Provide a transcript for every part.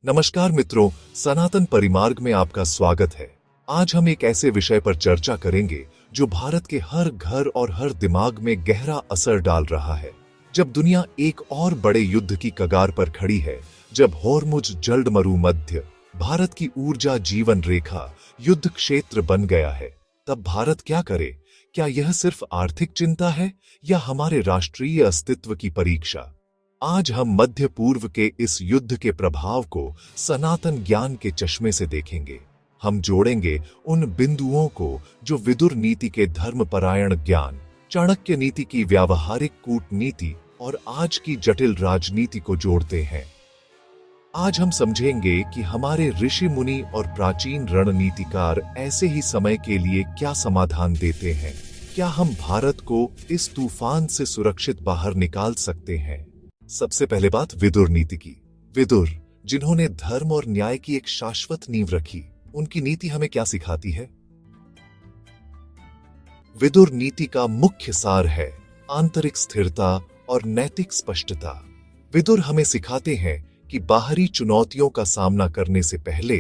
नमस्कार मित्रों, सनातन परिमार्ग में आपका स्वागत है। आज हम एक ऐसे विषय पर चर्चा करेंगे जो भारत के हर घर और हर दिमाग में गहरा असर डाल रहा है। जब दुनिया एक और बड़े युद्ध की कगार पर खड़ी है, जब होर्मुज जलमरु मध्य भारत की ऊर्जा जीवन रेखा युद्ध क्षेत्र बन गया है, तब भारत क्या करे? क्या यह सिर्फ आर्थिक चिंता है या हमारे राष्ट्रीय अस्तित्व की परीक्षा? आज हम मध्य पूर्व के इस युद्ध के प्रभाव को सनातन ज्ञान के चश्मे से देखेंगे। हम जोड़ेंगे उन बिंदुओं को जो विदुर नीति के धर्मपरायण ज्ञान, चाणक्य नीति की व्यावहारिक कूटनीति और आज की जटिल राजनीति को जोड़ते हैं। आज हम समझेंगे कि हमारे ऋषि मुनि और प्राचीन रणनीतिकार ऐसे ही समय के लिए क्या समाधान देते हैं। क्या हम भारत को इस तूफान से सुरक्षित बाहर निकाल सकते हैं? सबसे पहले बात विदुर नीति की। विदुर, जिन्होंने धर्म और न्याय की एक शाश्वत नींव रखी, उनकी नीति हमें क्या सिखाती है? विदुर नीति का मुख्य सार है आंतरिक स्थिरता और नैतिक स्पष्टता। विदुर हमें सिखाते हैं कि बाहरी चुनौतियों का सामना करने से पहले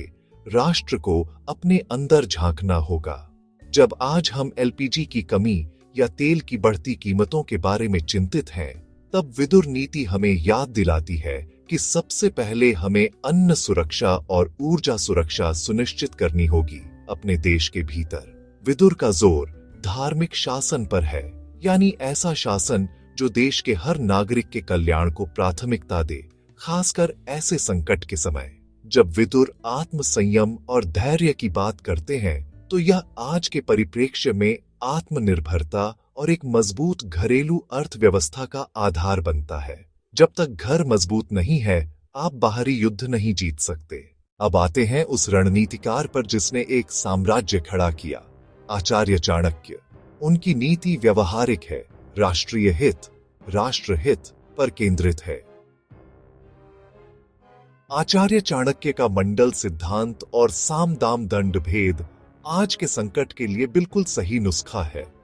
राष्ट्र को अपने अंदर झांकना होगा। जब आज हम एलपीजी की कमी या तेल की बढ़ती कीमतों के बारे में चिंतित हैं, तब विदुर नीति हमें याद दिलाती है कि सबसे पहले हमें अन्न सुरक्षा और ऊर्जा सुरक्षा सुनिश्चित करनी होगी अपने देश के भीतर। विदुर का जोर धार्मिक शासन पर है, यानी ऐसा शासन जो देश के हर नागरिक के कल्याण को प्राथमिकता दे, खासकर ऐसे संकट के समय। जब विदुर आत्म संयम और धैर्य की बात करते हैं, तो यह आज के परिप्रेक्ष्य में आत्मनिर्भरता और एक मजबूत घरेलू अर्थव्यवस्था का आधार बनता है। जब तक घर मजबूत नहीं है, आप बाहरी युद्ध नहीं जीत सकते। अब आते हैं उस रणनीतिकार पर जिसने एक साम्राज्य खड़ा किया, आचार्य चाणक्य। उनकी नीति व्यवहारिक है, राष्ट्रीय हित, राष्ट्रहित पर केंद्रित है। आचार्य चाणक्य का मंडल सिद्धांत और साम दाम दंड भेद आज के संकट के लिए बिल्कुल सही नुस्खा है।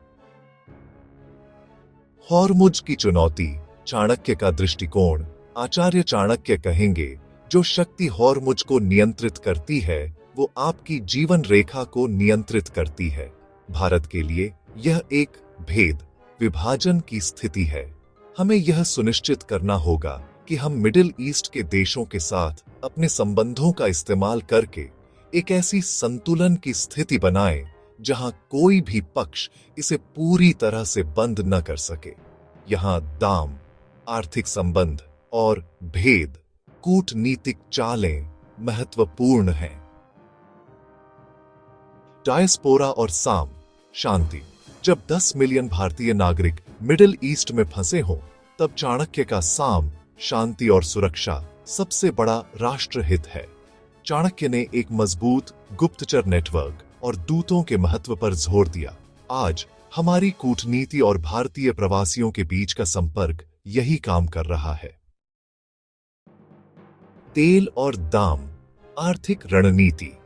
होर्मुज की चुनौती, चाणक्य का दृष्टिकोण। आचार्य चाणक्य कहेंगे, जो शक्ति होर्मुज को नियंत्रित करती है, वो आपकी जीवन रेखा को नियंत्रित करती है। भारत के लिए यह एक भेद, विभाजन की स्थिति है। हमें यह सुनिश्चित करना होगा कि हम मिडिल ईस्ट के देशों के साथ अपने संबंधों का इस्तेमाल करके एक ऐसी संतुलन की स्थिति बनाएं जहां कोई भी पक्ष इसे पूरी तरह से बंद न कर सके। यहां दाम, आर्थिक संबंध और भेद, कूटनीतिक चालें महत्वपूर्ण हैं। डायस्पोरा और साम, शांति। जब 10 मिलियन भारतीय नागरिक मिडिल ईस्ट में फंसे हों, तब चाणक्य का साम, शांति और सुरक्षा सबसे बड़ा राष्ट्रहित है। चाणक्य ने एक मजबूत गुप्तचर नेटवर्क और दूतों के महत्व पर जोर दिया। आज हमारी कूटनीति और भारतीय प्रवासियों के बीच का संपर्क यही काम कर रहा है। तेल और दाम, आर्थिक रणनीति।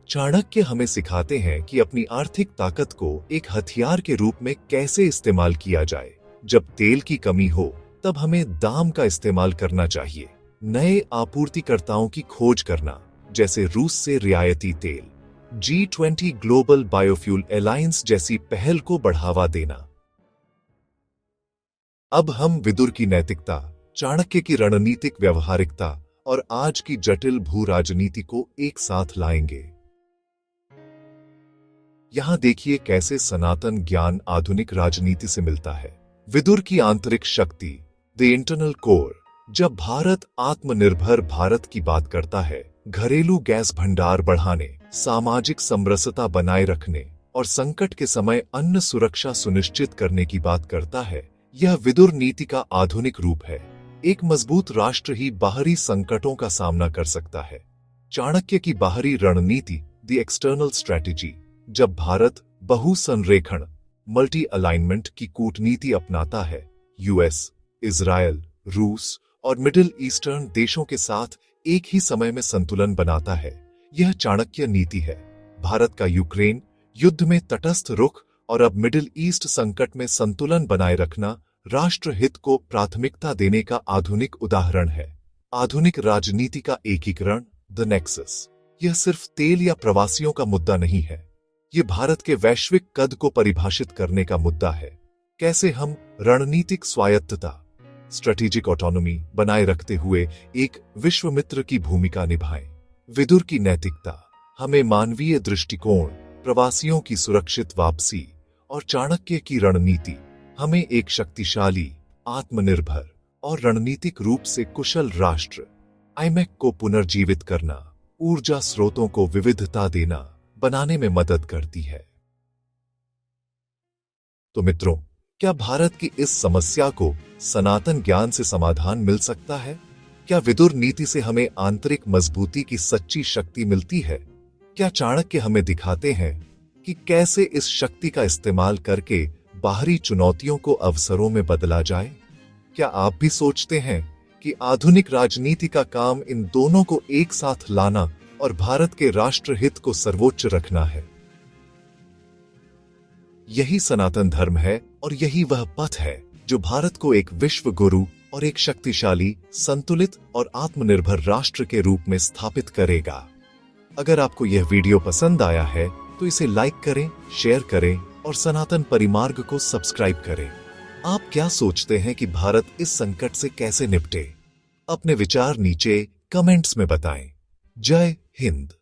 चाणक्य हमें सिखाते हैं कि अपनी आर्थिक ताकत को एक हथियार के रूप में कैसे इस्तेमाल किया जाए। जब तेल की कमी हो, तब हमें दाम का इस्तेमाल करना चाहिए। नए आपूर्तिकर्ताओं की खोज करना, जैसे रूस से रियायती तेल, G20 ग्लोबल बायोफ्यूल अलायंस जैसी पहल को बढ़ावा देना। अब हम विदुर की नैतिकता, चाणक्य की रणनीतिक व्यवहारिकता और आज की जटिल भू राजनीति को एक साथ लाएंगे। यहां देखिए कैसे सनातन ज्ञान आधुनिक राजनीति से मिलता है। विदुर की आंतरिक शक्ति, द इंटरनल कोर। जब भारत आत्मनिर्भर भारत की बात करता है, घरेलू गैस भंडार बढ़ाने, सामाजिक समरसता बनाए रखने और संकट के समय अन्न सुरक्षा सुनिश्चित करने की बात करता है, यह विदुर नीति का आधुनिक रूप है। एक मजबूत राष्ट्र ही बाहरी संकटों का सामना कर सकता है। चाणक्य की बाहरी रणनीति, द एक्सटर्नल स्ट्रैटेजी। जब भारत बहुसंरेखण, मल्टी अलाइनमेंट की कूटनीति अपनाता है, यूएस, इजरायल, रूस और मिडिल ईस्टर्न देशों के साथ एक ही समय में संतुलन बनाता है, यह चाणक्य नीति है। भारत का यूक्रेन युद्ध में तटस्थ रुख और अब मिडिल ईस्ट संकट में संतुलन बनाए रखना राष्ट्रहित को प्राथमिकता देने का आधुनिक उदाहरण है। आधुनिक राजनीति का एकीकरण, द नेक्सस। यह सिर्फ तेल या प्रवासियों का मुद्दा नहीं है, यह भारत के वैश्विक कद को परिभाषित करने का मुद्दा है। कैसे हम रणनीतिक स्वायत्तता, स्ट्रेटेजिक ऑटोनॉमी बनाए रखते हुए एक विश्व मित्र की भूमिका निभाएं। विदुर की नैतिकता हमें मानवीय दृष्टिकोण, प्रवासियों की सुरक्षित वापसी और चाणक्य की रणनीति हमें एक शक्तिशाली, आत्मनिर्भर और रणनीतिक रूप से कुशल राष्ट्र आईमैक को पुनर्जीवित करना, ऊर्जा स्रोतों को विविधता देना बनाने में मदद करती है। तो मित्रों, क्या भारत की इस समस्या को सनातन ज्ञान से समाधान मिल सकता है? क्या विदुर नीति से हमें आंतरिक मजबूती की सच्ची शक्ति मिलती है? क्या चाणक्य हमें दिखाते हैं कि कैसे इस शक्ति का इस्तेमाल करके बाहरी चुनौतियों को अवसरों में बदला जाए? क्या आप भी सोचते हैं कि आधुनिक राजनीति का काम इन दोनों को एक साथ लाना और भारत के राष्ट्र हित को सर्वोच्च रखना है? यही सनातन धर्म है और यही वह पथ है जो भारत को एक विश्व गुरु और एक शक्तिशाली, संतुलित और आत्मनिर्भर राष्ट्र के रूप में स्थापित करेगा। अगर आपको यह वीडियो पसंद आया है तो इसे लाइक करें, शेयर करें और सनातन परिमार्ग को सब्सक्राइब करें। आप क्या सोचते हैं कि भारत इस संकट से कैसे निपटे? अपने विचार नीचे कमेंट्स में बताएं। जय हिंद।